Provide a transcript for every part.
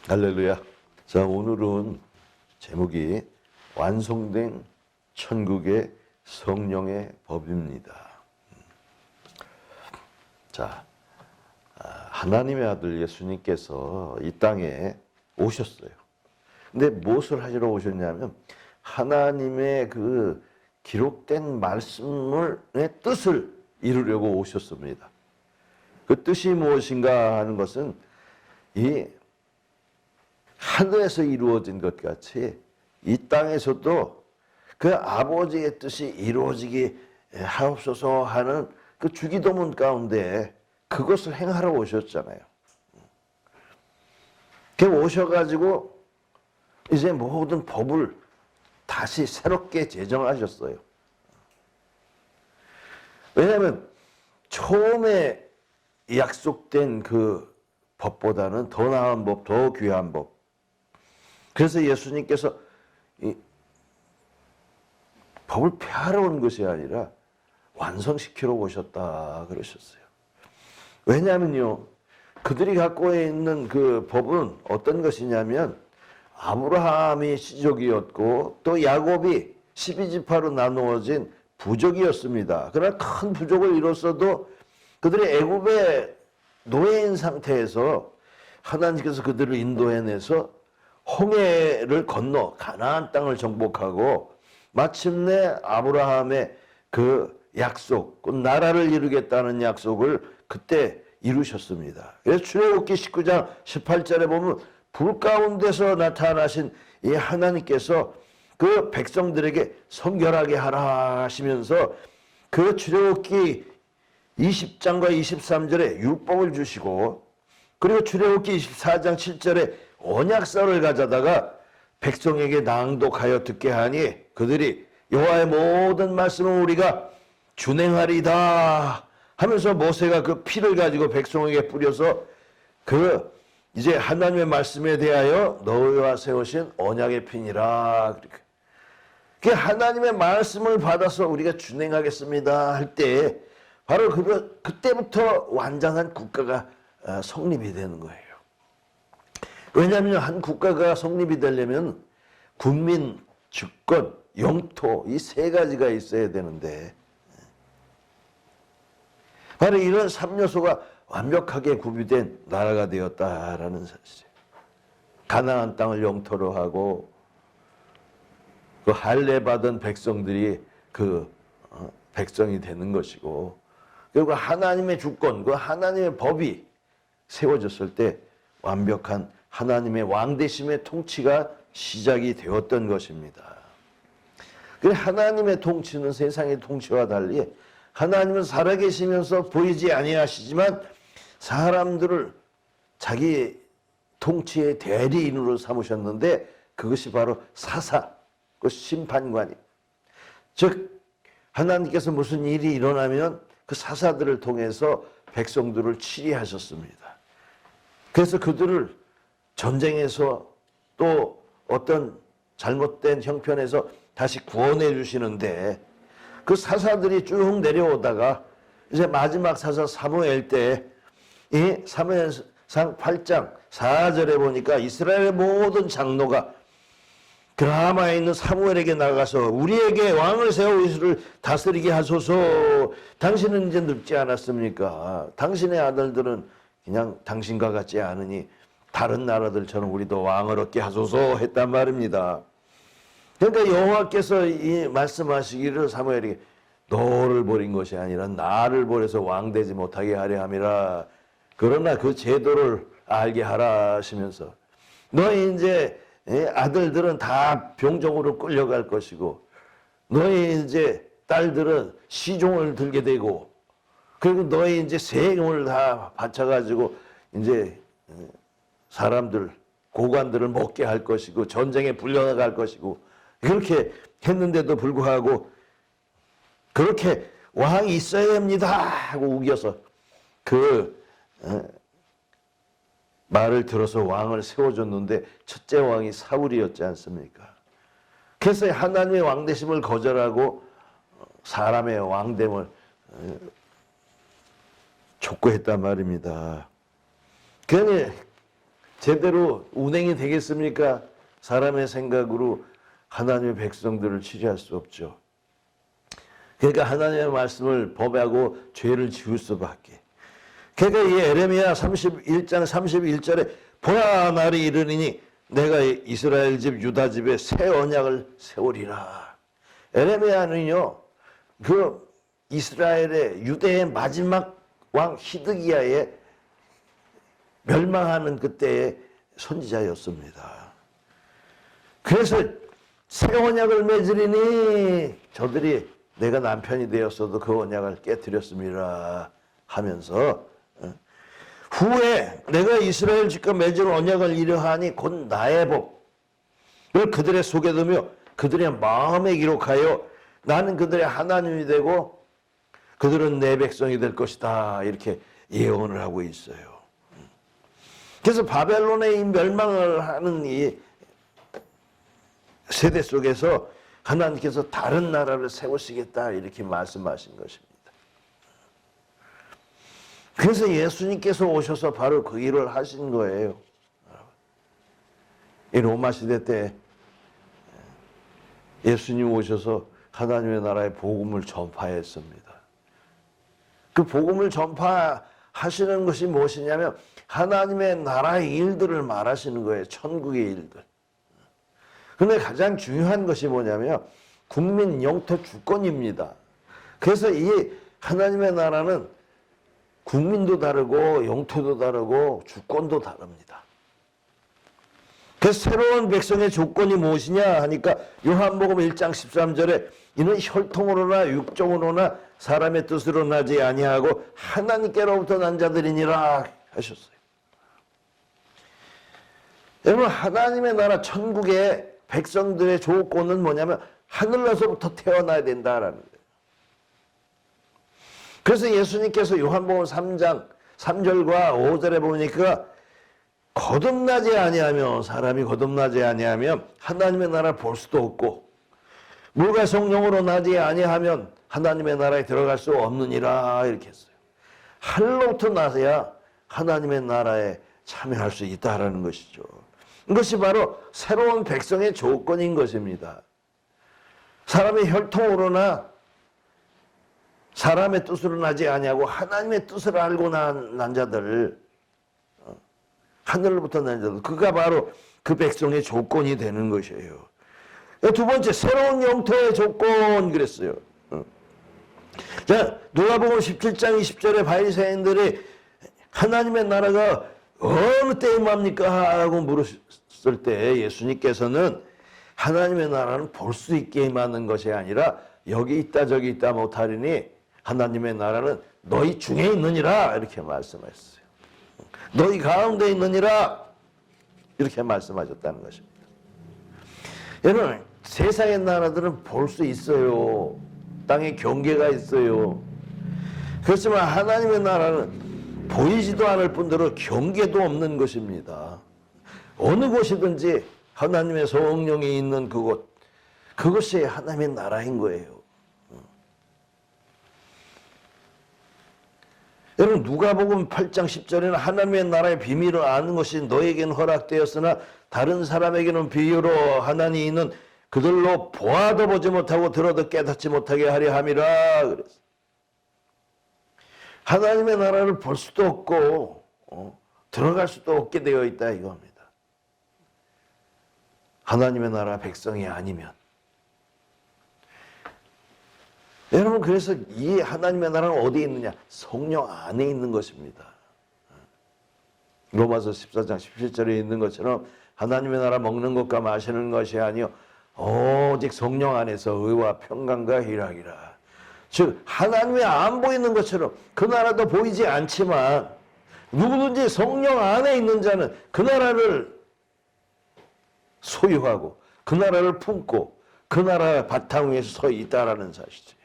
할렐루야. 자, 오늘은 제목이 완성된 천국의 성령의 법입니다. 자, 하나님의 아들 예수님께서 이 땅에 오셨어요. 근데 무엇을 하시러 오셨냐면 하나님의 그 기록된 말씀의 뜻을 이루려고 오셨습니다. 그 뜻이 무엇인가 하는 것은 이 하늘에서 이루어진 것 같이 이 땅에서도 그 아버지의 뜻이 이루어지게 하옵소서 하는 그 주기도문 가운데 그것을 행하러 오셨잖아요. 그 오셔가지고 이제 모든 법을 다시 새롭게 제정하셨어요. 왜냐하면 처음에 약속된 그 법보다는 더 나은 법, 더 귀한 법. 그래서 예수님께서 이 법을 폐하러 온 것이 아니라 완성시키러 오셨다 그러셨어요. 왜냐하면요, 그들이 갖고 있는 그 법은 어떤 것이냐면 아브라함이 시족이었고 또 야곱이 12지파로 나누어진 부족이었습니다. 그러나 큰 부족을 이뤘어도 그들이 애굽의 노예인 상태에서 하나님께서 그들을 인도해내서 홍해를 건너 가나안 땅을 정복하고 마침내 아브라함의 그 약속, 그 나라를 이루겠다는 약속을 그때 이루셨습니다. 그래서 출애굽기 19장 18절에 보면 불 가운데서 나타나신 이 하나님께서 그 백성들에게 성결하게 하라 하시면서 그 출애굽기 20장과 23절에 율법을 주시고 그리고 출애굽기 24장 7절에 언약서를 가져다가 백성에게 낭독하여 듣게 하니 그들이 여호와의 모든 말씀을 우리가 준행하리다 하면서 모세가 그 피를 가지고 백성에게 뿌려서 그 이제 하나님의 말씀에 대하여 너희와 세우신 언약의 피니라. 그 하나님의 말씀을 받아서 우리가 준행하겠습니다 할 때 바로 그때부터 완전한 국가가 성립이 되는 거예요. 왜냐하면 한 국가가 성립이 되려면 국민, 주권, 영토 이 세 가지가 있어야 되는데 바로 이런 3요소가 완벽하게 구비된 나라가 되었다라는 사실이에요. 가나안 땅을 영토로 하고 그 할례 받은 백성들이 그 백성이 되는 것이고 그리고 하나님의 주권, 그 하나님의 법이 세워졌을 때 완벽한 하나님의 왕대심의 통치가 시작이 되었던 것입니다. 그래서 하나님의 통치는 세상의 통치와 달리 하나님은 살아계시면서 보이지 아니하시지만 사람들을 자기 통치의 대리인으로 삼으셨는데 그것이 바로 사사, 그 심판관이. 즉 하나님께서 무슨 일이 일어나면 그 사사들을 통해서 백성들을 치리하셨습니다. 그래서 그들을 전쟁에서 또 어떤 잘못된 형편에서 다시 구원해 주시는데 그 사사들이 쭉 내려오다가 이제 마지막 사사 사무엘 때 이 사무엘상 8장 4절에 보니까 이스라엘의 모든 장로가 그 라마에 있는 사무엘에게 나가서 우리에게 왕을 세워 이스라엘을 다스리게 하소서. 당신은 이제 늙지 않았습니까? 당신의 아들들은 그냥 당신과 같지 않으니 다른 나라들처럼 우리도 왕을 얻게 하소서 했단 말입니다. 그러니까 여호와께서 이 말씀하시기를 사무엘에게 너를 버린 것이 아니라 나를 버려서 왕 되지 못하게 하려 함이라. 그러나 그 제도를 알게 하라 하시면서 너희 이제 아들들은 다 병정으로 끌려갈 것이고 너희 이제 딸들은 시종을 들게 되고 그리고 너희 이제 세금을 다 바쳐가지고 이제 사람들 고관들을 먹게 할 것이고 전쟁에 불려나갈 것이고 그렇게 했는데도 불구하고 그렇게 왕이 있어야 됩니다 하고 우겨서 그 말을 들어서 왕을 세워줬는데 첫째 왕이 사울이었지 않습니까? 그래서 하나님의 왕대심을 거절하고 사람의 왕됨을 촉구했단 말입니다. 그러니 제대로 운행이 되겠습니까? 사람의 생각으로 하나님의 백성들을 치료할 수 없죠. 그러니까 하나님의 말씀을 범하고 죄를 지을 수밖에. 그러니까 이 에레미야 31장 31절에 보라 날이 이르리니 내가 이스라엘 집 유다 집에 새 언약을 세우리라. 에레미야는요, 그 이스라엘의 유대의 마지막 왕 히드기야의 멸망하는 그때의 선지자였습니다. 그래서 새 언약을 맺으리니 저들이 내가 남편이 되었어도 그 언약을 깨뜨렸습니다 하면서 후에 내가 이스라엘 집과 맺은 언약을 이러하니 곧 나의 법을 그들의 속에 두며 그들의 마음에 기록하여 나는 그들의 하나님이 되고 그들은 내 백성이 될 것이다 이렇게 예언을 하고 있어요. 그래서 바벨론의 이 멸망을 하는 이 세대 속에서 하나님께서 다른 나라를 세우시겠다 이렇게 말씀하신 것입니다. 그래서 예수님께서 오셔서 바로 그 일을 하신 거예요. 이 로마 시대 때 예수님 오셔서 하나님의 나라의 복음을 전파했습니다. 그 복음을 전파하시는 것이 무엇이냐면 하나님의 나라의 일들을 말하시는 거예요. 천국의 일들. 그런데 가장 중요한 것이 뭐냐면 국민 영토 주권입니다. 그래서 이 하나님의 나라는 국민도 다르고 영토도 다르고 주권도 다릅니다. 그래서 새로운 백성의 조건이 무엇이냐 하니까 요한복음 1장 13절에 이는 혈통으로나 육정으로나 사람의 뜻으로 나지 아니하고 하나님께로부터 난 자들이니라 하셨어요. 여러분, 하나님의 나라 천국의 백성들의 조건은 뭐냐면 하늘로서부터 태어나야 된다라는 거예요. 그래서 예수님께서 요한복음 3장 3절과 5절에 보니까 거듭나지 아니하면 사람이 거듭나지 아니하면 하나님의 나라를 볼 수도 없고 물과 성령으로 나지 아니하면 하나님의 나라에 들어갈 수 없느니라 이렇게 했어요. 하늘로부터 나서야 하나님의 나라에 참여할 수 있다라는 것이죠. 이것이 바로 새로운 백성의 조건인 것입니다. 사람의 혈통으로나 사람의 뜻으로 나지 아니하고 하나님의 뜻을 알고 난 자들, 하늘로부터 난 자들, 그가 바로 그 백성의 조건이 되는 것이에요. 두 번째, 새로운 영토의 조건 그랬어요. 자, 누가복음 17장 20절에 바리새인들이 하나님의 나라가 어느 때에 맙니까? 하고 물었을 때 예수님께서는 하나님의 나라는 볼 수 있게 임하는 것이 아니라 여기 있다 저기 있다 못하리니 하나님의 나라는 너희 중에 있느니라 이렇게 말씀하셨어요. 너희 가운데 있느니라 이렇게 말씀하셨다는 것입니다. 여러분, 세상의 나라들은 볼 수 있어요. 땅에 경계가 있어요. 그렇지만 하나님의 나라는 보이지도 않을 뿐더러 경계도 없는 것입니다. 어느 곳이든지 하나님의 성령이 있는 그곳, 그것이 하나님의 나라인 거예요. 여러분, 누가복음 8장 10절에는 하나님의 나라의 비밀을 아는 것이 너에게는 허락되었으나 다른 사람에게는 비유로 하나니 이는 그들로 보아도 보지 못하고 들어도 깨닫지 못하게 하려 함이라 그랬어요. 하나님의 나라를 볼 수도 없고 들어갈 수도 없게 되어 있다 이겁니다. 하나님의 나라 백성이 아니면. 여러분, 그래서 이 하나님의 나라는 어디에 있느냐? 성령 안에 있는 것입니다. 로마서 14장 17절에 있는 것처럼 하나님의 나라 먹는 것과 마시는 것이 아니요 오직 성령 안에서 의와 평강과 희락이라. 즉 하나님의 안 보이는 것처럼 그 나라도 보이지 않지만 누구든지 성령 안에 있는 자는 그 나라를 소유하고 그 나라를 품고 그 나라 바탕 위에 서 있다라는 사실이에요.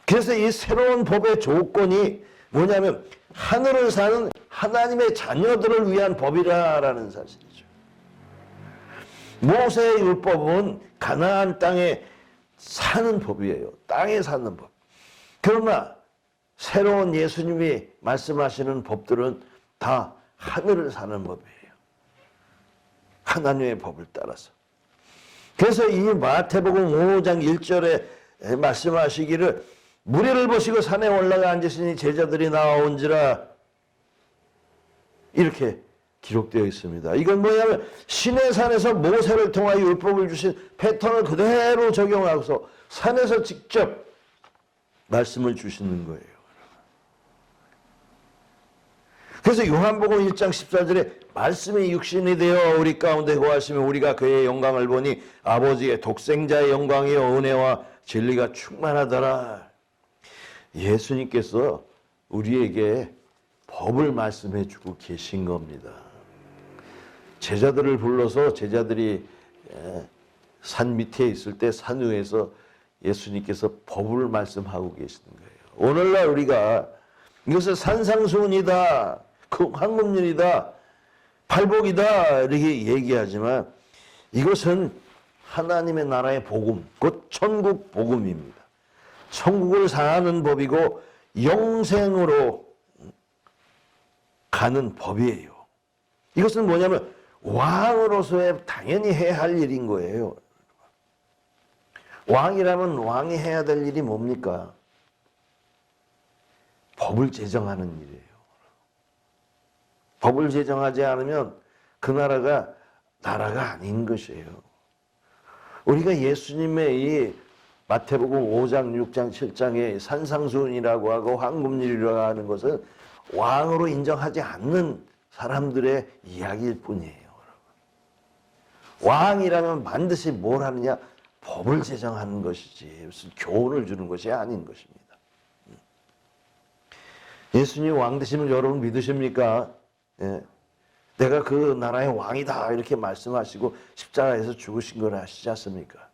그래서 이 새로운 법의 조건이 뭐냐면 하늘을 사는 하나님의 자녀들을 위한 법이라는 사실이죠. 모세의 율법은 가나안 땅에 사는 법이에요. 땅에 사는 법. 그러나 새로운 예수님이 말씀하시는 법들은 다 하늘을 사는 법이에요. 하나님의 법을 따라서. 그래서 이 마태복음 5장 1절에 말씀하시기를 무리를 보시고 산에 올라가 앉으시니 제자들이 나와온지라 이렇게 기록되어 있습니다. 이건 뭐냐면 시내산에서 모세를 통하여 율법을 주신 패턴을 그대로 적용하고서 산에서 직접 말씀을 주시는 거예요. 그래서 요한복음 1장 14절에 말씀이 육신이 되어 우리 가운데 거하시며 우리가 그의 영광을 보니 아버지의 독생자의 영광이요 은혜와 진리가 충만하더라. 예수님께서 우리에게 법을 말씀해 주고 계신 겁니다. 제자들을 불러서 제자들이 산 밑에 있을 때 산 위에서 예수님께서 법을 말씀하고 계시는 거예요. 오늘날 우리가 이것을 산상수훈이다, 황금률이다, 팔복이다 이렇게 얘기하지만 이것은 하나님의 나라의 복음, 곧 천국 복음입니다. 천국을 사는 법이고 영생으로 가는 법이에요. 이것은 뭐냐면 왕으로서의 당연히 해야 할 일인 거예요. 왕이라면 왕이 해야 될 일이 뭡니까? 법을 제정하는 일이에요. 법을 제정하지 않으면 그 나라가 아닌 것이에요. 우리가 예수님의 이 마태복음 5장, 6장, 7장의 산상수훈이라고 하고 황금률이라고 하는 것은 왕으로 인정하지 않는 사람들의 이야기일 뿐이에요. 왕이라면 반드시 뭘 하느냐? 법을 제정하는 것이지 무슨 교훈을 주는 것이 아닌 것입니다. 예수님 왕 되시는 여러분 믿으십니까? 예. 내가 그 나라의 왕이다 이렇게 말씀하시고 십자가에서 죽으신 걸 아시지 않습니까?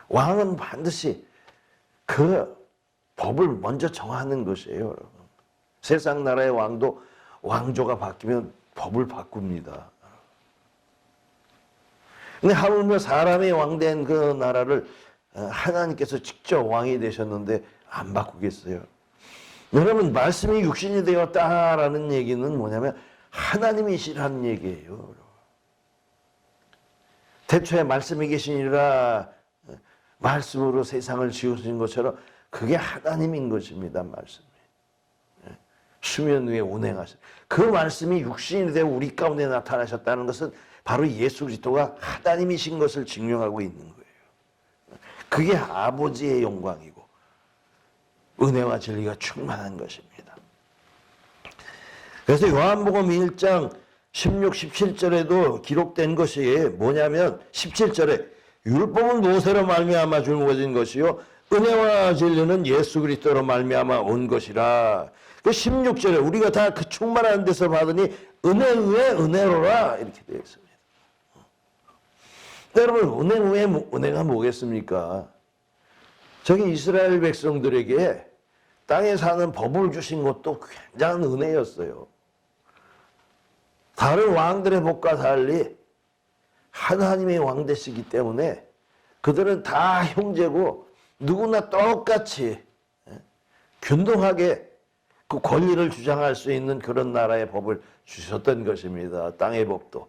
왕은 반드시 그 법을 먼저 정하는 것이에요. 여러분. 세상 나라의 왕도 왕조가 바뀌면 법을 바꿉니다. 근데 하물며 사람이 왕된 그 나라를 하나님께서 직접 왕이 되셨는데 안 바꾸겠어요? 여러분 말씀이 육신이 되었다라는 얘기는 뭐냐면 하나님이시라는 얘기예요. 태초에 말씀이 계시니라 말씀으로 세상을 지으신 것처럼 그게 하나님인 것입니다. 말씀이. 수면 위에 운행하신 그 말씀이 육신이 되어 우리 가운데 나타나셨다는 것은 바로 예수 그리스도가 하나님이신 것을 증명하고 있는 거예요. 그게 아버지의 영광이고 은혜와 진리가 충만한 것입니다. 그래서 요한복음 1장 16, 17절에도 기록된 것이 뭐냐면 17절에 율법은 모세로 말미암아 주어진 것이요 은혜와 진리는 예수 그리스도로 말미암아 온 것이라. 그 16절에 우리가 다 그 충만한 데서 받으니 은혜 위에 은혜로라 이렇게 되어 있습니다. 여러분 은혜 위에 은혜가 뭐겠습니까? 저기 이스라엘 백성들에게 땅에 사는 법을 주신 것도 굉장한 은혜였어요. 다른 왕들의 법과 달리 하나님의 왕 되시기 때문에 그들은 다 형제고 누구나 똑같이 균등하게 그 권리를 주장할 수 있는 그런 나라의 법을 주셨던 것입니다. 땅의 법도.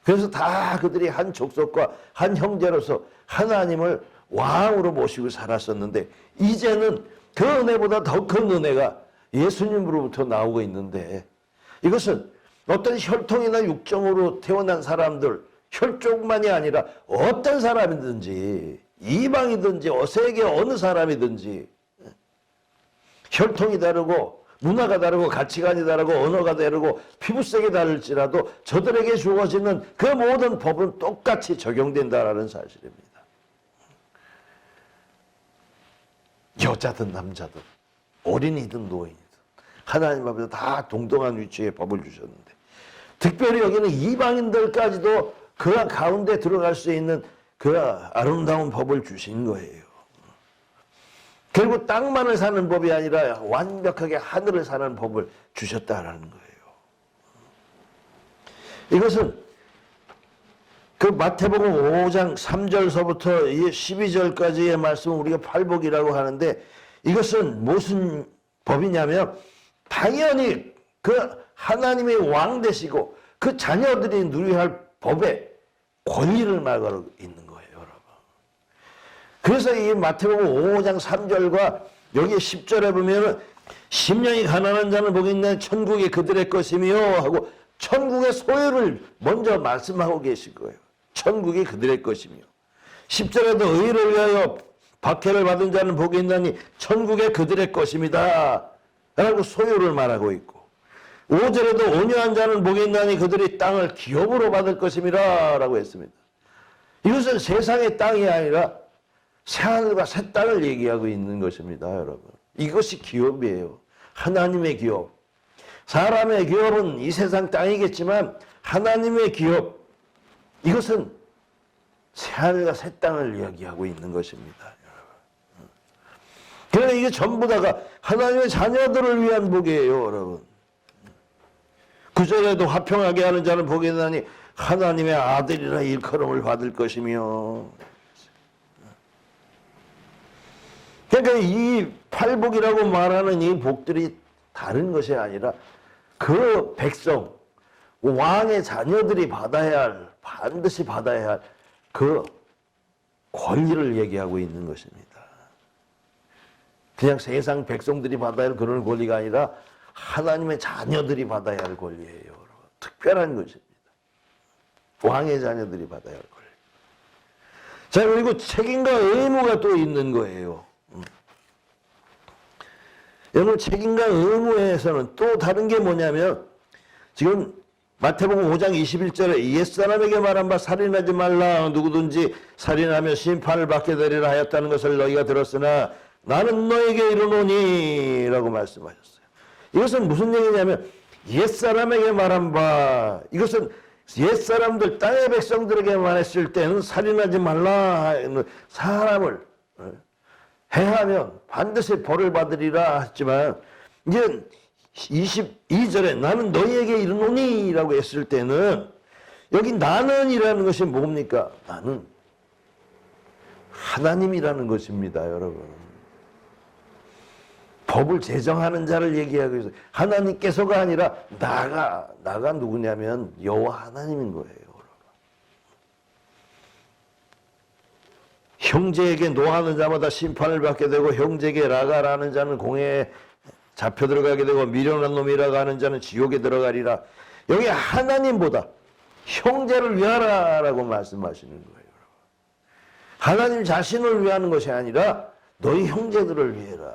그래서 다 그들이 한 족속과 한 형제로서 하나님을 왕으로 모시고 살았었는데 이제는 그 은혜보다 더 큰 은혜가 예수님으로부터 나오고 있는데 이것은 어떤 혈통이나 육정으로 태어난 사람들 혈족만이 아니라 어떤 사람이든지 이방이든지 세계 어느 사람이든지 혈통이 다르고 문화가 다르고 가치관이 다르고 언어가 다르고 피부색이 다를지라도 저들에게 주어지는 그 모든 법은 똑같이 적용된다라는 사실입니다. 여자든 남자든 어린이든 노인이든 하나님 앞에서 다 동등한 위치에 법을 주셨는데 특별히 여기는 이방인들까지도 그 가운데 들어갈 수 있는 그 아름다운 법을 주신 거예요. 결국 땅만을 사는 법이 아니라 완벽하게 하늘을 사는 법을 주셨다라는 거예요. 이것은 그 마태복음 5장 3절서부터 12절까지의 말씀을 우리가 팔복이라고 하는데 이것은 무슨 법이냐면 당연히 그 하나님의 왕 되시고 그 자녀들이 누려야 할 법의 권리를 말하고 있는 거예요, 여러분. 그래서 이 마태복음 5장 3절과 여기 10절에 보면은 심령이 가난한 자는 복이 있는 천국이 그들의 것이며 하고 천국의 소유를 먼저 말씀하고 계신 거예요. 천국이 그들의 것이며 10절에도 의를 위하여 박해를 받은 자는 복이 있나니 천국의 그들의 것입니다 라고 소유를 말하고 있고 5절에도 온유한 자는 복이 있나니 그들이 땅을 기업으로 받을 것입니다 라고 했습니다. 이것은 세상의 땅이 아니라 새하늘과 새 땅을 얘기하고 있는 것입니다, 여러분. 이것이 기업이에요. 하나님의 기업. 사람의 기업은 이 세상 땅이겠지만 하나님의 기업, 이것은 새하늘과 새 땅을 이야기하고 있는 것입니다, 여러분. 그러나 이게 전부 다가 하나님의 자녀들을 위한 복이에요, 여러분. 9절에도 화평하게 하는 자는 복이 있나니 하나님의 아들이라 일컬음을 받을 것이며. 그러니까 이 팔복이라고 말하는 이 복들이 다른 것이 아니라 그 백성, 왕의 자녀들이 받아야 할, 반드시 받아야 할 그 권리를 얘기하고 있는 것입니다. 그냥 세상 백성들이 받아야 할 그런 권리가 아니라 하나님의 자녀들이 받아야 할 권리예요, 여러분. 특별한 것입니다. 왕의 자녀들이 받아야 할 권리. 자, 그리고 책임과 의무가 또 있는 거예요. 여러분, 책임과 의무에서는 또 다른 게 뭐냐면 지금 마태복음 5장 21절에 옛사람에게 말한 바 살인하지 말라 누구든지 살인하면 심판을 받게 되리라 하였다는 것을 너희가 들었으나 나는 너에게 이르노니 라고 말씀하셨어요. 이것은 무슨 얘기냐면 옛사람에게 말한 바, 이것은 옛사람들 땅의 백성들에게 말했을 때는 살인하지 말라, 사람을 해하면 반드시 벌을 받으리라 했지만 이제 22절에 나는 너희에게 이르노니 라고 했을 때는 여기 나는 이라는 것이 뭡니까? 나는 하나님이라는 것입니다, 여러분. 법을 제정하는 자를 얘기하고 있어요. 하나님께서가 아니라 나가 누구냐면 여호와 하나님인 거예요. 형제에게 노하는 자마다 심판을 받게 되고 형제에게 라가라는 자는 공회에 잡혀 들어가게 되고 미련한 놈이라고 하는 자는 지옥에 들어가리라. 여기 하나님보다 형제를 위하라라고 말씀하시는 거예요. 하나님 자신을 위하는 것이 아니라 너희 형제들을 위해라.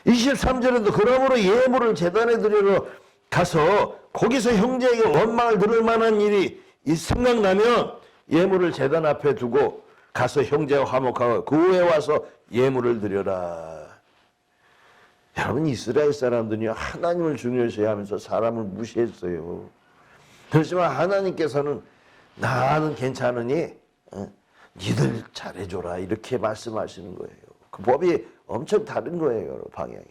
23절에도 그러므로 예물을 제단에 드리러 가서 거기서 형제에게 원망을 들을 만한 일이 생각나면 예물을 제단 앞에 두고 가서 형제와 화목하고 그 후에 와서 예물을 드려라. 여러분, 이스라엘 사람들이 하나님을 중요시 하면서 사람을 무시했어요. 그렇지만 하나님께서는 나는 괜찮으니 니들 잘해줘라 이렇게 말씀하시는 거예요. 그 법이 엄청 다른 거예요, 방향이.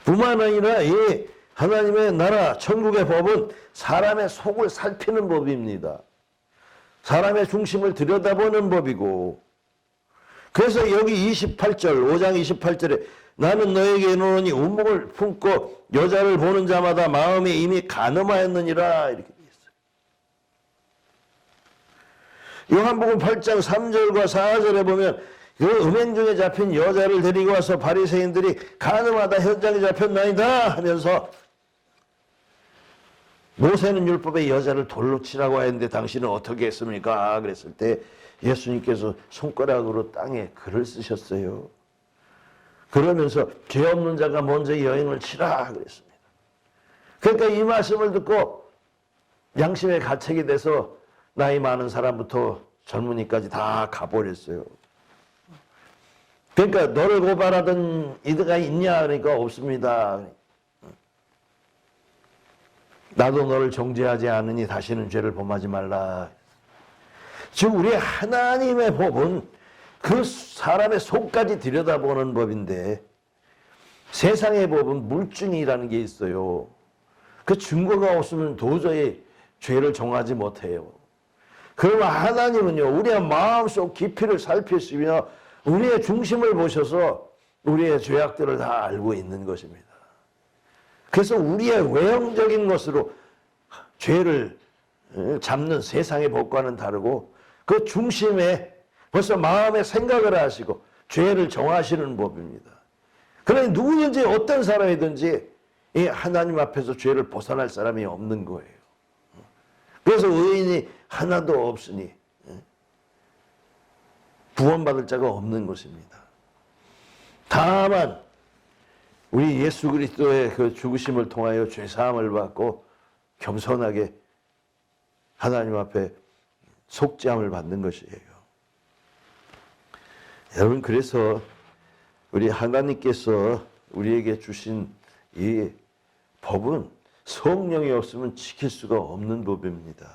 뿐만 아니라 이 하나님의 나라 천국의 법은 사람의 속을 살피는 법입니다. 사람의 중심을 들여다보는 법이고, 그래서 여기 28절 5장 28절에 나는 너에게 이르노니 운목을 품고 여자를 보는 자마다 마음이 이미 간음하였느니라 이렇게 되어 있어요. 요한복음 8장 3절과 4절에 보면 그 음행 중에 잡힌 여자를 데리고 와서 바리새인들이 간음하다 현장에 잡혔나이다 하면서 모세는 율법에 여자를 돌로 치라고 했는데 당신은 어떻게 했습니까? 그랬을 때 예수님께서 손가락으로 땅에 글을 쓰셨어요. 그러면서 죄 없는 자가 먼저 여인을 치라 그랬습니다. 그러니까 이 말씀을 듣고 양심의 가책이 돼서 나이 많은 사람부터 젊은이까지 다 가버렸어요. 그러니까 너를 고발하던 이가 있냐? 그러니까 없습니다. 나도 너를 정죄하지 않으니 다시는 죄를 범하지 말라. 즉 우리 하나님의 법은 그 사람의 속까지 들여다보는 법인데 세상의 법은 물증이라는 게 있어요. 그 증거가 없으면 도저히 죄를 정하지 못해요. 그러면 하나님은요, 우리의 마음속 깊이를 살피시며 우리의 중심을 보셔서 우리의 죄악들을 다 알고 있는 것입니다. 그래서 우리의 외형적인 것으로 죄를 잡는 세상의 법과는 다르고 그 중심에 벌써 마음의 생각을 하시고 죄를 정하시는 법입니다. 그러니 누구든지 어떤 사람이든지 이 하나님 앞에서 죄를 벗어날 사람이 없는 거예요. 그래서 의인이 하나도 없으니 구원받을 자가 없는 것입니다. 다만 우리 예수 그리스도의 그 죽으심을 통하여 죄사함을 받고 겸손하게 하나님 앞에 속죄함을 받는 것이에요. 여러분, 그래서 우리 하나님께서 우리에게 주신 이 법은 성령이 없으면 지킬 수가 없는 법입니다.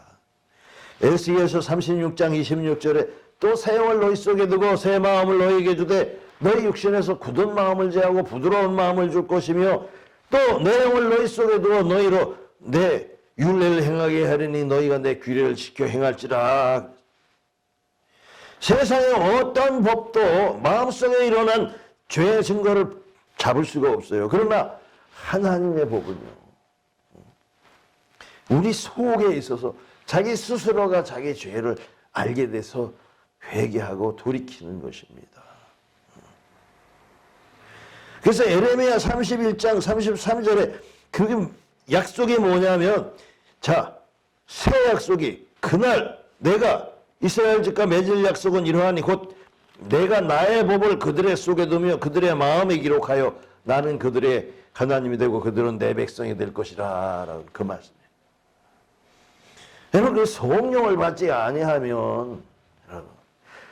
에스겔서 36장 26절에 또 새 영을 너희 속에 두고 새 마음을 너희에게 주되 너희 육신에서 굳은 마음을 제하고 부드러운 마음을 줄 것이며 또 내 영을 너희 속에 두어 너희로 내 율례를 행하게 하리니 너희가 내 규례를 지켜 행할지라. 세상의 어떤 법도 마음속에 일어난 죄의 증거를 잡을 수가 없어요. 그러나 하나님의 법은요, 우리 속에 있어서 자기 스스로가 자기 죄를 알게 돼서 회개하고 돌이키는 것입니다. 그래서 에레미야 31장 33절에 그 약속이 뭐냐면, 자, 새 약속이 그날 내가 이스라엘 집과 맺을 약속은 이러하니 곧 내가 나의 법을 그들의 속에 두며 그들의 마음에 기록하여 나는 그들의 하나님이 되고 그들은 내 백성이 될 것이라. 라는 그 말씀이에요. 여러분, 그 성령을 받지 아니하면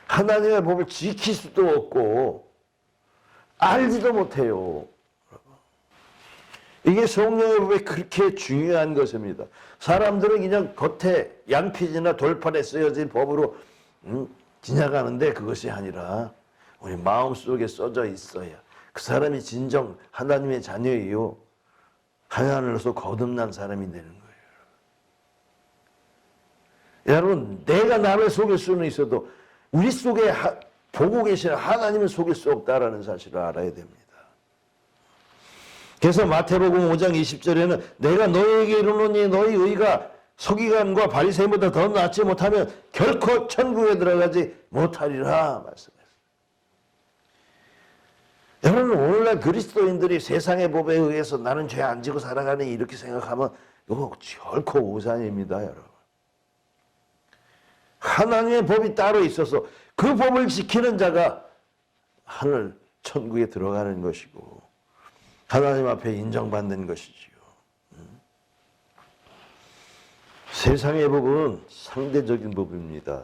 하나님의 법을 지킬 수도 없고 알지도 못해요. 이게 성령의 법이 그렇게 중요한 것입니다. 사람들은 그냥 겉에 양피지나 돌판에 쓰여진 법으로 지나가는데 그것이 아니라 우리 마음속에 써져 있어야 그 사람이 진정 하나님의 자녀이요 하나님으로서 거듭난 사람이 되는 거예요. 여러분, 내가 남을 속일 수는 있어도 우리 속에 보고 계시는 하나님을 속일 수 없다라는 사실을 알아야 됩니다. 그래서 마태복음 5장 20절에는 내가 너희에게 이르노니 너희 의가 서기관과 바리새인보다 더 낫지 못하면 결코 천국에 들어가지 못하리라 말씀했어요. 여러분, 오늘날 그리스도인들이 세상의 법에 의해서 나는 죄 안 지고 살아가니 이렇게 생각하면 이거 결코 오산입니다. 여러분, 하나님의 법이 따로 있어서 그 법을 지키는 자가 하늘 천국에 들어가는 것이고 하나님 앞에 인정받는 것이지요. 세상의 법은 상대적인 법입니다.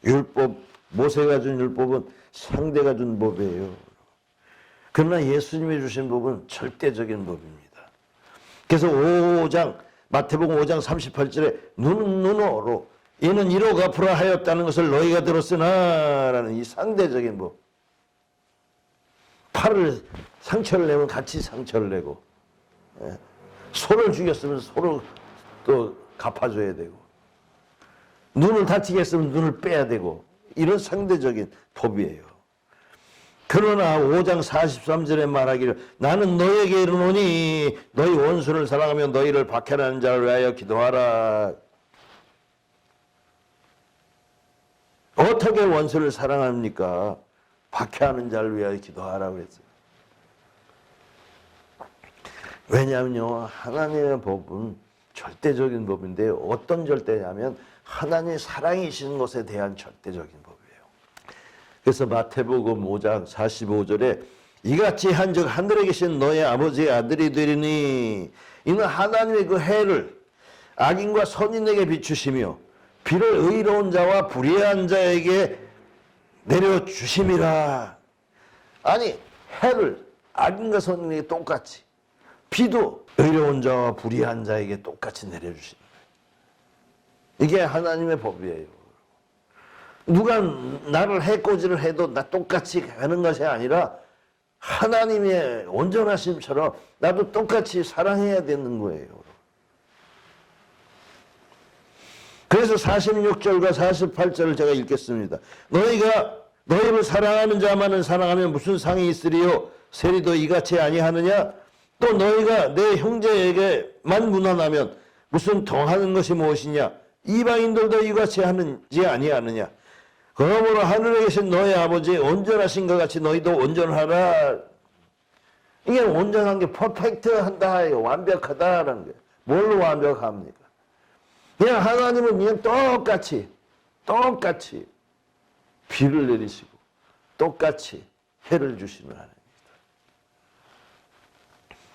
율법, 모세가 준 율법은 상대가 준 법이에요. 그러나 예수님이 주신 법은 절대적인 법입니다. 그래서 마태복음 5장 38절에 눈은 눈으로 이는 이로 갚으라 하였다는 것을 너희가 들었으나 라는 이 상대적인 법. 팔을 상처를 내면 같이 상처를 내고, 소를 죽였으면 소를 또 갚아줘야 되고, 눈을 다치게 했으면 눈을 빼야 되고, 이런 상대적인 법이에요. 그러나 5장 43절에 말하기를 나는 너에게 이르노니 너희 원수를 사랑하며 너희를 박해하는 자를 위하여 기도하라. 어떻게 원수를 사랑합니까? 박해하는 자를 위하여 기도하라고 했어요. 왜냐하면요, 하나님의 법은 절대적인 법인데 어떤 절대냐면 하나님의 사랑이신 것에 대한 절대적인 법이에요. 그래서 마태복음 5장 45절에 이같이 한즉 하늘에 계신 너의 아버지의 아들이 되리니 이는 하나님의 그 해를 악인과 선인에게 비추시며 비를 의로운 자와 불의한 자에게 내려주심이라. 아니, 해를 악인과 선인에게 똑같이, 비도 의로운 자와 불의한 자에게 똑같이 내려주시는 거예요. 이게 하나님의 법이에요. 누가 나를 해코지를 해도 나 똑같이 하는 것이 아니라 하나님의 온전하심처럼 나도 똑같이 사랑해야 되는 거예요. 그래서 46절과 48절을 제가 읽겠습니다. 너희가 너희를 사랑하는 자만은 사랑하면 무슨 상이 있으리요? 세리도 이같이 아니하느냐? 또 너희가 내 형제에게만 무난하면 무슨 더하는 것이 무엇이냐? 이방인들도 이같이 하는지 아니하느냐? 그러므로 하늘에 계신 너희 아버지 온전하신 것 같이 너희도 온전하라. 이게 온전한 게 퍼펙트한다, 완벽하다라는 거예요. 뭘로 완벽합니까? 그냥 하나님은 그냥 똑같이 비를 내리시고 똑같이 해를 주시는 하나님입니다.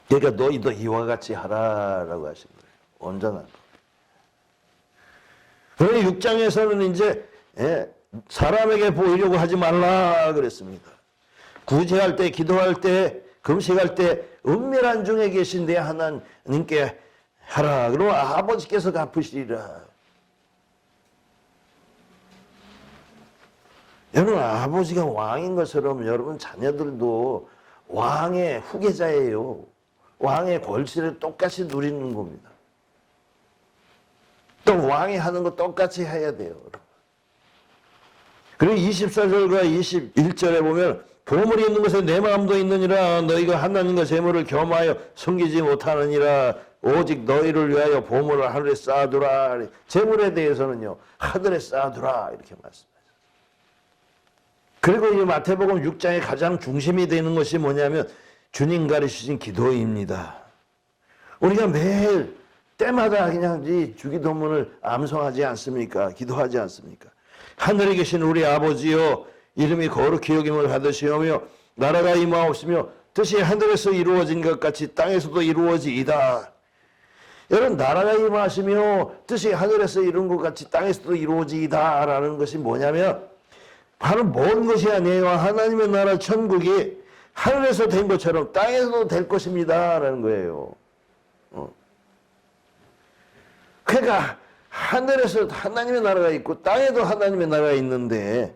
그러니까 너희도 이와 같이 하라라고 하신 거예요. 온전한 거. 그러니 6장에서는 이제 사람에게 보이려고 하지 말라 그랬습니다. 구제할 때, 기도할 때, 금식할 때 은밀한 중에 계신 내 하나님께 하라. 그러면 아버지께서 갚으시리라. 여러분, 아버지가 왕인 것처럼 여러분 자녀들도 왕의 후계자예요. 왕의 권세를 똑같이 누리는 겁니다. 또 왕이 하는 거 똑같이 해야 돼요. 그리고 24절과 21절에 보면 보물이 있는 곳에 내 마음도 있느니라. 너희가 하나님과 재물을 겸하여 숨기지 못하느니라. 오직 너희를 위하여 보물을 하늘에 쌓아두라. 재물에 대해서는요, 하늘에 쌓아두라 이렇게 말씀하셨어요. 그리고 이 마태복음 6장의 가장 중심이 되는 것이 뭐냐면 주님 가르치신 기도입니다. 우리가 매일 때마다 그냥 이 주기도문을 암송하지 않습니까? 기도하지 않습니까? 하늘에 계신 우리 아버지여, 이름이 거룩히 여김을 받으시오며 나라가 임하옵시며 뜻이 하늘에서 이루어진 것 같이 땅에서도 이루어지이다. 여러분, 나라가 임하시며 뜻이 하늘에서 이룬 것 같이 땅에서도 이루어지이다 라는 것이 뭐냐면 바로 먼 것이 아니에요. 하나님의 나라 천국이 하늘에서 된 것처럼 땅에서도 될 것입니다 라는 거예요. 그러니까 하늘에서 하나님의 나라가 있고 땅에도 하나님의 나라가 있는데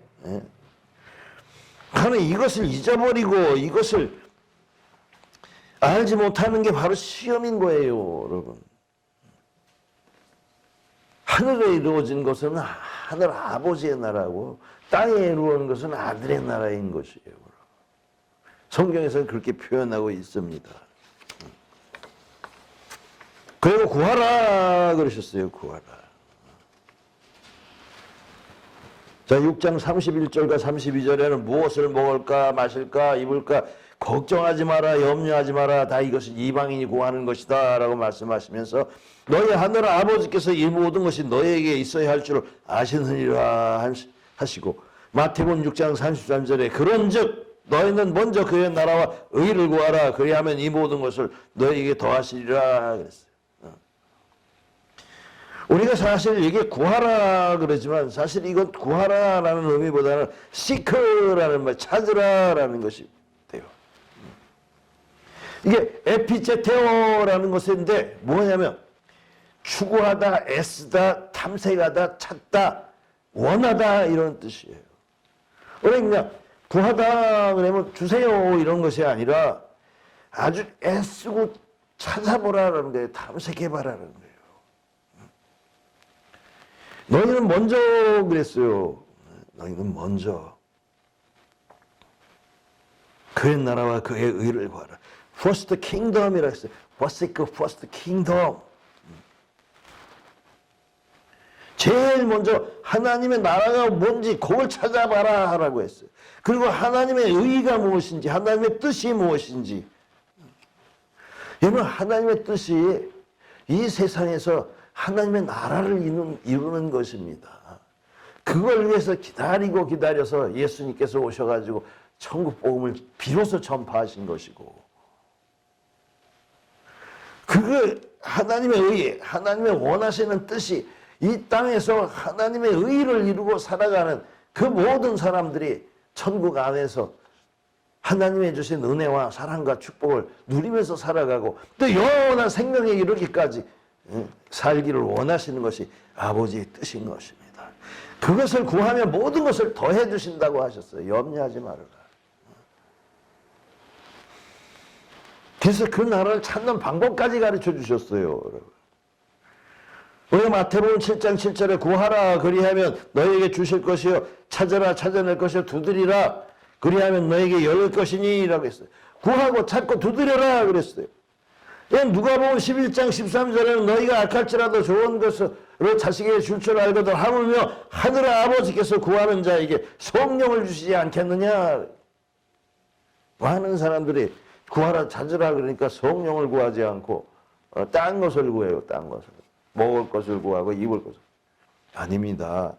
나는 이것을 잊어버리고 이것을 알지 못하는 게 바로 시험인 거예요, 여러분. 하늘에 이루어진 것은 하늘 아버지의 나라고 땅에 이루어진 것은 아들의 나라인 것이에요. 성경에서는 그렇게 표현하고 있습니다. 그리고 구하라 그러셨어요. 구하라. 자, 6장 31절과 32절에는 무엇을 먹을까 마실까 입을까 걱정하지 마라, 염려하지 마라, 다 이것은 이방인이 구하는 것이다 라고 말씀하시면서 너희 하늘 아버지께서 이 모든 것이 너희에게 있어야 할 줄 아시느니라 하시고, 마태복음 6장 33절에 그런즉 너희는 먼저 그의 나라와 의를 구하라. 그리하면 이 모든 것을 너희에게 더하시리라 그랬어요. 우리가 사실 이게 구하라 그러지만 사실 이건 구하라라는 의미보다는 seek라는 말, 찾으라라는 것이 돼요. 이게 에피제테오라는 것인데 뭐냐면 추구하다, 애쓰다, 탐색하다, 찾다, 원하다 이런 뜻이에요. 그러니까 구하다 그러면 주세요 이런 것이 아니라 아주 애쓰고 찾아보라는 거예요. 탐색해봐라는 거예요. 너희는 먼저 그랬어요. 너희는 먼저 그의 나라와 그의 의를 구하라. First kingdom이라고 했어요. Seek first kingdom. 제일 먼저 하나님의 나라가 뭔지 그걸 찾아봐라 하라고 했어요. 그리고 하나님의 의가 무엇인지, 하나님의 뜻이 무엇인지. 여러분, 하나님의 뜻이 이 세상에서 하나님의 나라를 이루는 것입니다. 그걸 위해서 기다려서 예수님께서 오셔가지고 천국 복음을 비로소 전파하신 것이고, 그거 하나님의 의, 하나님의 원하시는 뜻이 이 땅에서 하나님의 의를 이루고 살아가는 그 모든 사람들이 천국 안에서 하나님의 주신 은혜와 사랑과 축복을 누리면서 살아가고 또 영원한 생명에 이르기까지 살기를 원하시는 것이 아버지의 뜻인 것입니다. 그것을 구하면 모든 것을 더해 주신다고 하셨어요. 염려하지 말아라. 그래서 그 나라를 찾는 방법까지 가르쳐 주셨어요. 여러분. 우리 마태복음 7장 7절에 구하라 그리하면 너에게 주실 것이요 찾아라 찾아낼 것이요 두드리라 그리하면 너에게 열릴 것이니 라고 했어요. 구하고 찾고 두드려라 그랬어요. 누가복음 11장 13절에는 너희가 악할지라도 좋은 것으로 자식에게 줄 줄 알거든 하물며 하늘의 아버지께서 구하는 자에게 성령을 주시지 않겠느냐. 많은 사람들이 구하라 찾으라 그러니까 성령을 구하지 않고 딴 것을 구해요. 딴 것을. 먹을 것을 구하고 입을 것을. 아닙니다.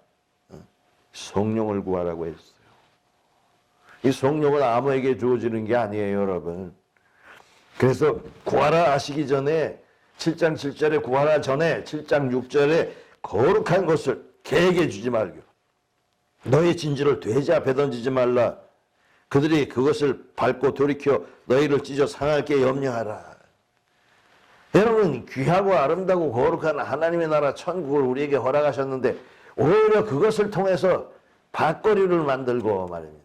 성령을 구하라고 했어요. 이 성령은 아무에게 주어지는 게 아니에요, 여러분. 그래서 구하라 하시기 전에 7장 7절에 구하라 전에 7장 6절에 거룩한 것을 개에게 주지 말고 너의 진주를 돼지 앞에 던지지 말라. 그들이 그것을 밟고 돌이켜 너희를 찢어 상하게 염려하라. 여러분 귀하고 아름다고 거룩한 하나님의 나라 천국을 우리에게 허락하셨는데 오히려 그것을 통해서 밥거리를 만들고 말입니다.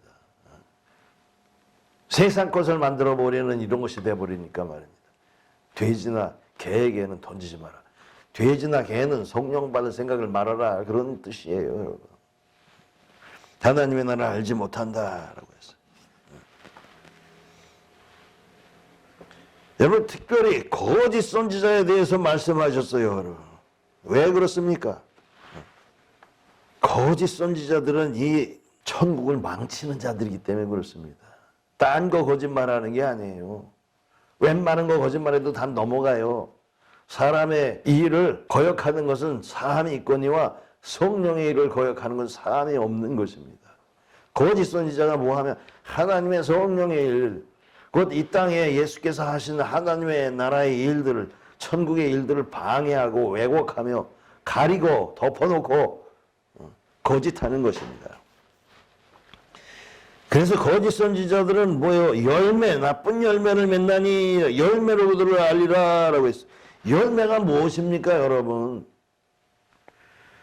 세상 것을 만들어 버리는 이런 것이 되어버리니까 말입니다. 돼지나 개에게는 던지지 마라. 돼지나 개는 성령 받을 생각을 말아라. 그런 뜻이에요, 여러분. 하나님의 나라를 알지 못한다라고 했어요. 여러분 특별히 거짓 선지자에 대해서 말씀하셨어요, 여러분. 왜 그렇습니까? 거짓 선지자들은 이 천국을 망치는 자들이기 때문에 그렇습니다. 딴 거 거짓말하는 게 아니에요. 웬만한 거 거짓말해도 다 넘어가요. 사람의 일을 거역하는 것은 사함이 있거니와 성령의 일을 거역하는 것은 사함이 없는 것입니다. 거짓 선지자가 뭐하면 하나님의 성령의 일, 곧 이 땅에 예수께서 하시는 하나님의 나라의 일들을, 천국의 일들을 방해하고 왜곡하며 가리고 덮어놓고 거짓하는 것입니다. 그래서 거짓 선지자들은 뭐예요? 열매, 나쁜 열매를 맺나니 열매로 그들을 알리라 라고 했어요. 열매가 무엇입니까, 여러분?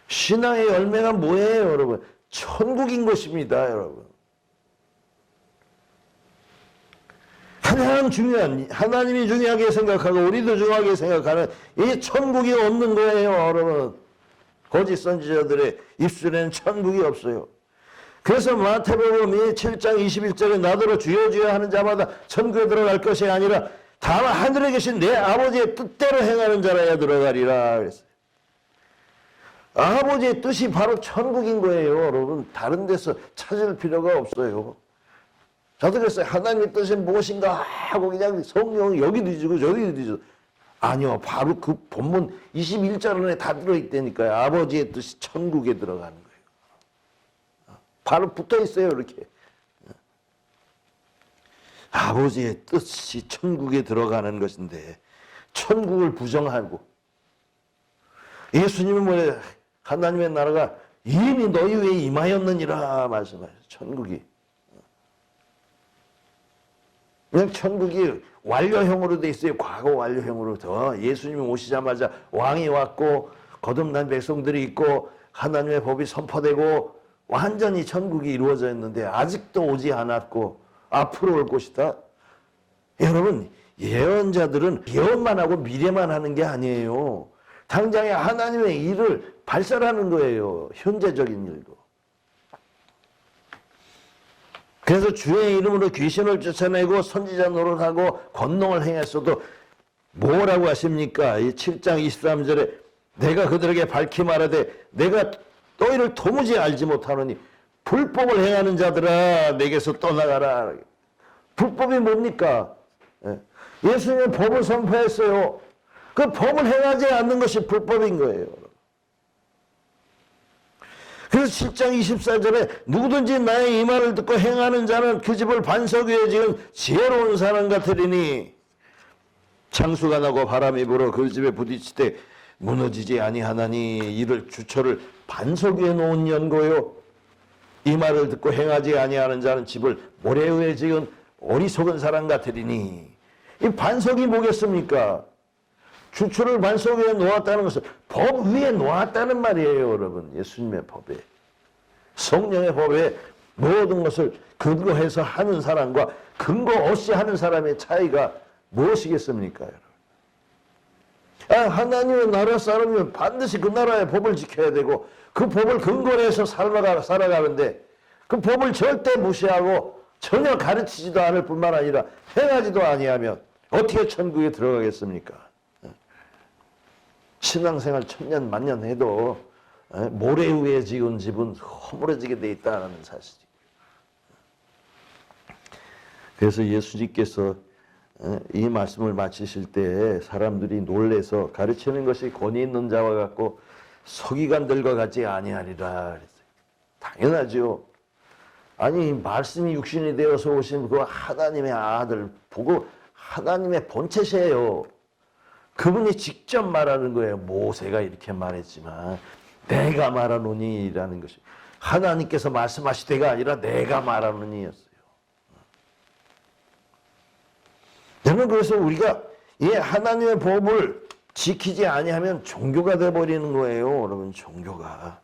신앙의 열매가 뭐예요, 여러분? 천국인 것입니다, 여러분. 가장 중요한, 하나님이 중요하게 생각하고 우리도 중요하게 생각하는 이 천국이 없는 거예요, 여러분. 거짓 선지자들의 입술에는 천국이 없어요. 그래서 마태복음 7장 21절에 나더러 주여 주여 하는 자마다 천국에 들어갈 것이 아니라 다만 하늘에 계신 내 아버지의 뜻대로 행하는 자라야 들어가리라 그랬어요. 아버지의 뜻이 바로 천국인 거예요, 여러분. 다른 데서 찾을 필요가 없어요. 저도 그랬어요. 하나님의 뜻이 무엇인가 하고 그냥 성령이 여기 뒤지고 저기 뒤지고. 아니요, 바로 그 본문 21절 안에 다 들어있다니까요. 아버지의 뜻이 천국에 들어가는 거예요. 바로 붙어 있어요, 이렇게. 아버지의 뜻이 천국에 들어가는 것인데 천국을 부정하고 예수님은 뭐래? 하나님의 나라가 이미 너희 위에 임하였느니라 말씀하셨어요. 천국이. 그냥 천국이 완료형으로 돼 있어요. 과거 완료형으로. 더 예수님이 오시자마자 왕이 왔고 거듭난 백성들이 있고 하나님의 법이 선포되고 완전히 천국이 이루어져 있는데 아직도 오지 않았고 앞으로 올 것이다. 여러분 예언자들은 예언만 하고 미래만 하는 게 아니에요. 당장에 하나님의 일을 발설하는 거예요. 현재적인 일도. 그래서 주의 이름으로 귀신을 쫓아내고 선지자 노릇하고 권능을 행했어도 뭐라고 하십니까? 이 7장 23절에 내가 그들에게 밝히 말하되 내가 너희를 도무지 알지 못하노니 불법을 행하는 자들아 내게서 떠나가라. 불법이 뭡니까? 예수님은 법을 선포했어요. 그 법을 행하지 않는 것이 불법인 거예요. 그래서 7장 24절에 누구든지 나의 이 말을 듣고 행하는 자는 그 집을 반석 위에 지은 지혜로운 사람 같으리니 창수가 나고 바람이 불어 그 집에 부딪히되 무너지지 아니하나니 이를 주처를 반석 위에 놓은 연고요. 이 말을 듣고 행하지 아니하는 자는 집을 모래 위에 지은 어리석은 사람 같으리니. 이 반석이 뭐겠습니까? 주처를 반석 위에 놓았다는 것은 법 위에 놓았다는 말이에요, 여러분. 예수님의 법에. 성령의 법에 모든 것을 근거해서 하는 사람과 근거 없이 하는 사람의 차이가 무엇이겠습니까, 여러분? 하나님의 나라 사람이면 반드시 그 나라의 법을 지켜야 되고 그 법을 근거로 해서 살아가는데 그 법을 절대 무시하고 전혀 가르치지도 않을 뿐만 아니라 행하지도 아니하면 어떻게 천국에 들어가겠습니까? 신앙생활 천년 만년 해도 모래 위에 지은 집은 허물어지게 돼 있다는 사실이에요. 그래서 예수님께서 이 말씀을 마치실 때 사람들이 놀래서 가르치는 것이 권위 있는 자와 같고 서기관들과 같지 아니하리라 그랬어요. 당연하죠. 아니 말씀이 육신이 되어서 오신 그 하나님의 아들 보고 하나님의 본체세요. 그분이 직접 말하는 거예요. 모세가 이렇게 말했지만 내가 말하노니라는 것이 하나님께서 말씀하시되가 아니라 내가 말하노니였어요. 여러분 그래서 우리가 이 하나님의 법을 지키지 아니하면 종교가 돼버리는 거예요. 여러분 종교가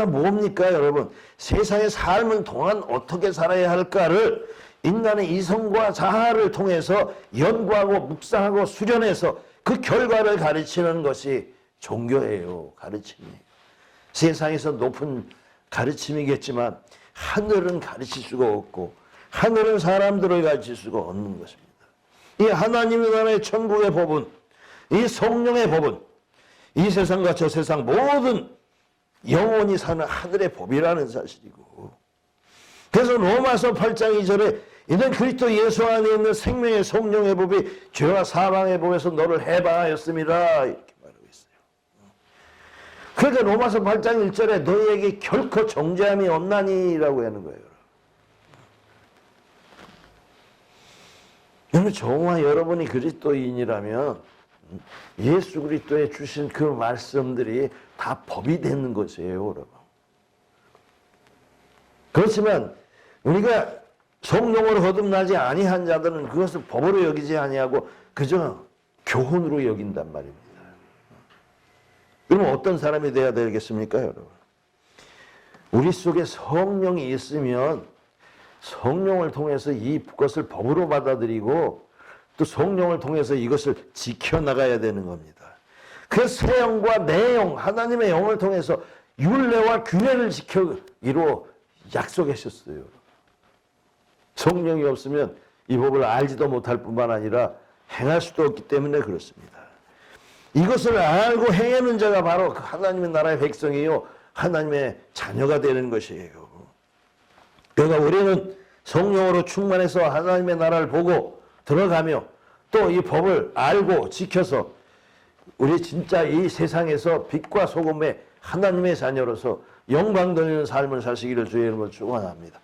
뭡니까 여러분? 세상의 삶을 동안 어떻게 살아야 할까를 인간의 이성과 자아를 통해서 연구하고 묵상하고 수련해서 그 결과를 가르치는 것이 종교예요. 가르침이에요. 세상에서 높은 가르침이겠지만 하늘은 가르칠 수가 없고 하늘은 사람들을 가르칠 수가 없는 것입니다. 이 하나님의 나라의 천국의 법은 이 성령의 법은 이 세상과 저 세상 모든 영원히 사는 하늘의 법이라는 사실이고 그래서 로마서 8장 2절에 이는 그리스도 예수 안에 있는 생명의 성령의 법이 죄와 사망의 법에서 너를 해방하였음이라 이렇게 말하고 있어요. 그러니까 로마서 8장 1절에 너희에게 결코 정죄함이 없나니라고 하는 거예요. 여러분 정말 여러분이 그리스도인이라면 예수 그리스도에 주신 그 말씀들이 다 법이 되는 것이에요. 여러분. 그렇지만 우리가 성령으로 거듭나지 아니한 자들은 그것을 법으로 여기지 아니하고 그저 교훈으로 여긴단 말입니다. 그러면 어떤 사람이 돼야 되겠습니까, 여러분? 우리 속에 성령이 있으면 성령을 통해서 이것을 법으로 받아들이고 또 성령을 통해서 이것을 지켜나가야 되는 겁니다. 그 새 영과 내 영, 하나님의 영을 통해서 율례와 규례를 지키기로 약속하셨어요. 성령이 없으면 이 법을 알지도 못할 뿐만 아니라 행할 수도 없기 때문에 그렇습니다. 이것을 알고 행하는 자가 바로 하나님의 나라의 백성이요 하나님의 자녀가 되는 것이에요. 그러니까 우리는 성령으로 충만해서 하나님의 나라를 보고 들어가며 또 이 법을 알고 지켜서 우리 진짜 이 세상에서 빛과 소금의 하나님의 자녀로서 영광 돌리는 삶을 사시기를 주의 이름으로 축원합니다.